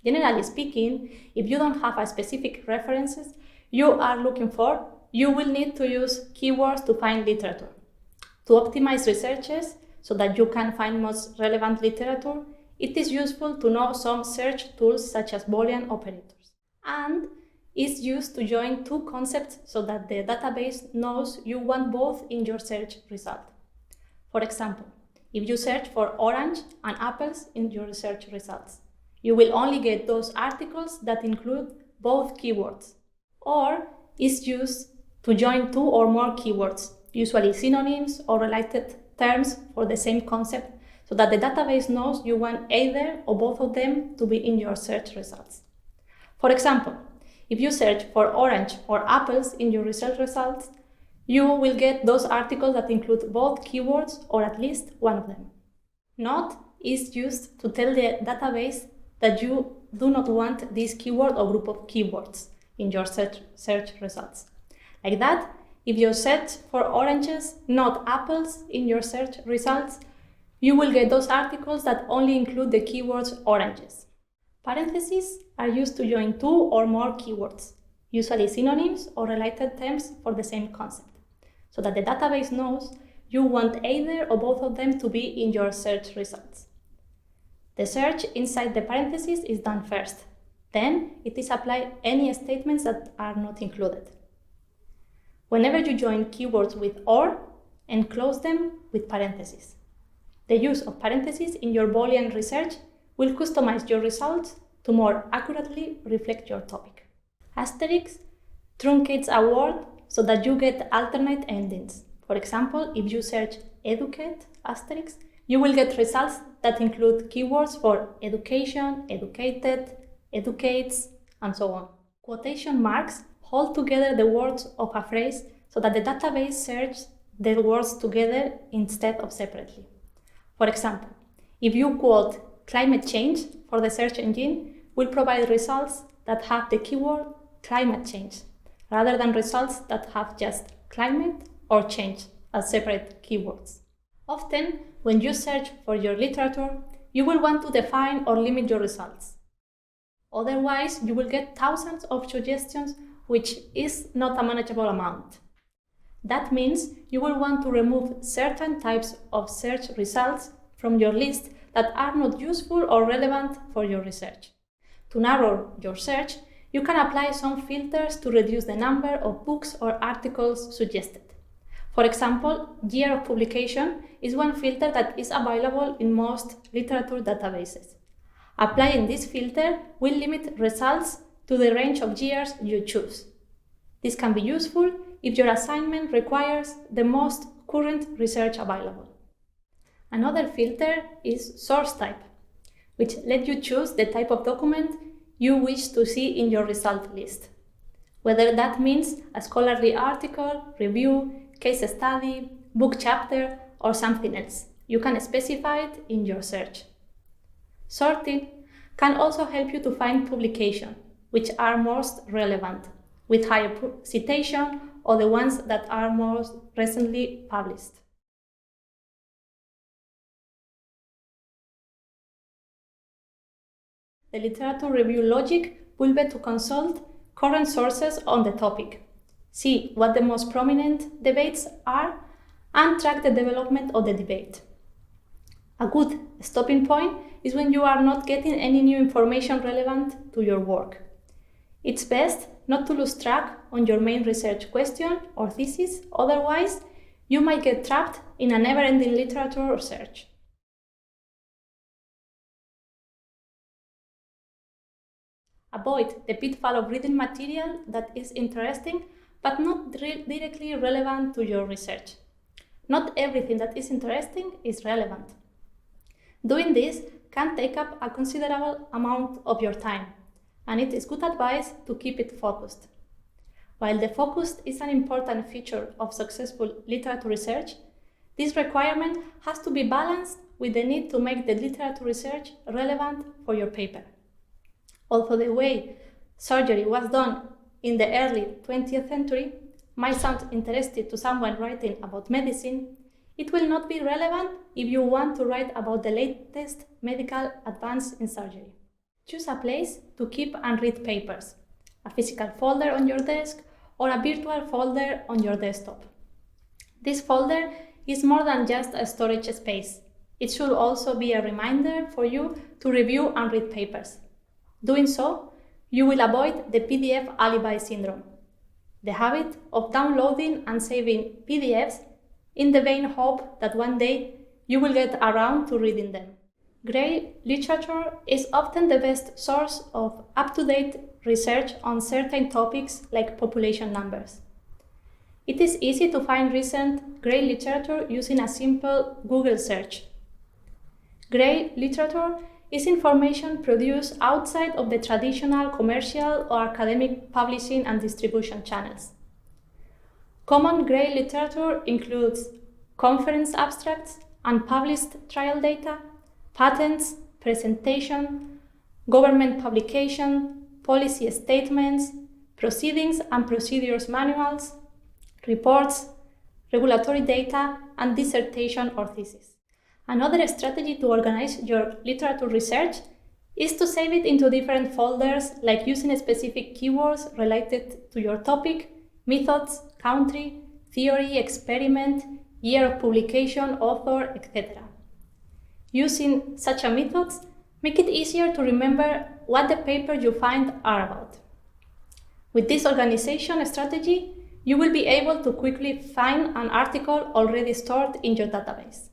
Generally speaking, if you don't have a specific references you are looking for, you will need to use keywords to find literature. To optimize researches so that you can find most relevant literature, it is useful to know some search tools such as Boolean operators. And is used to join two concepts so that the database knows you want both in your search result. For example, if you search for orange and apples in your research results, you will only get those articles that include both keywords. Or is used to join two or more keywords, usually synonyms or related terms for the same concept, so that the database knows you want either or both of them to be in your search results. For example, if you search for orange or apples in your research results, you will get those articles that include both keywords or at least one of them. Not is used to tell the database that you do not want this keyword or group of keywords in your search results. Like that, if you search for oranges, not apples, in your search results, you will get those articles that only include the keywords oranges. Parentheses are used to join two or more keywords, usually synonyms or related terms for the same concept, so that the database knows you want either or both of them to be in your search results. The search inside the parentheses is done first. Then it is applied any statements that are not included. Whenever you join keywords with or, enclose them with parentheses. The use of parentheses in your Boolean research will customize your results to more accurately reflect your topic. Asterisk truncates a word so that you get alternate endings. For example, if you search educate asterisk, you will get results that include keywords for education, educated, educates, and so on. Quotation marks hold together the words of a phrase so that the database searches the words together instead of separately. For example, if you quote climate change for the search engine, will provide results that have the keyword climate change, rather than results that have just climate or change as separate keywords. Often, when you search for your literature, you will want to define or limit your results. Otherwise, you will get thousands of suggestions, which is not a manageable amount. That means you will want to remove certain types of search results from your list that are not useful or relevant for your research. To narrow your search, you can apply some filters to reduce the number of books or articles suggested. For example, year of publication is one filter that is available in most literature databases. Applying this filter will limit results to the range of years you choose. This can be useful if your assignment requires the most current research available. Another filter is source type, which lets you choose the type of document you wish to see in your result list, whether that means a scholarly article, review, case study, book chapter, or something else. You can specify it in your search. Sorting can also help you to find publications which are most relevant, with higher citation, or the ones that are most recently published. The literature review logic will be to consult current sources on the topic, see what the most prominent debates are, and track the development of the debate. A good stopping point is when you are not getting any new information relevant to your work. It's best not to lose track on your main research question or thesis, otherwise you might get trapped in a never-ending literature search. Avoid the pitfall of reading material that is interesting but not directly relevant to your research. Not everything that is interesting is relevant. Doing this can take up a considerable amount of your time, and it is good advice to keep it focused. While the focus is an important feature of successful literature research, this requirement has to be balanced with the need to make the literature research relevant for your paper. Although the way surgery was done in the early 20th century might sound interesting to someone writing about medicine, it will not be relevant if you want to write about the latest medical advance in surgery. Choose a place to keep and read papers, a physical folder on your desk or a virtual folder on your desktop. This folder is more than just a storage space. It should also be a reminder for you to review and read papers. Doing so, you will avoid the PDF alibi syndrome, the habit of downloading and saving PDFs in the vain hope that one day you will get around to reading them. Grey literature is often the best source of up-to-date research on certain topics like population numbers. It is easy to find recent grey literature using a simple Google search. Grey literature is information produced outside of the traditional commercial or academic publishing and distribution channels. Common grey literature includes conference abstracts, unpublished trial data, patents, presentation, government publication, policy statements, proceedings and procedures manuals, reports, regulatory data, and dissertation or thesis. Another strategy to organize your literature research is to save it into different folders, like using specific keywords related to your topic, methods, country, theory, experiment, year of publication, author, etc. Using such a method make it easier to remember what the papers you find are about. With this organization strategy, you will be able to quickly find an article already stored in your database.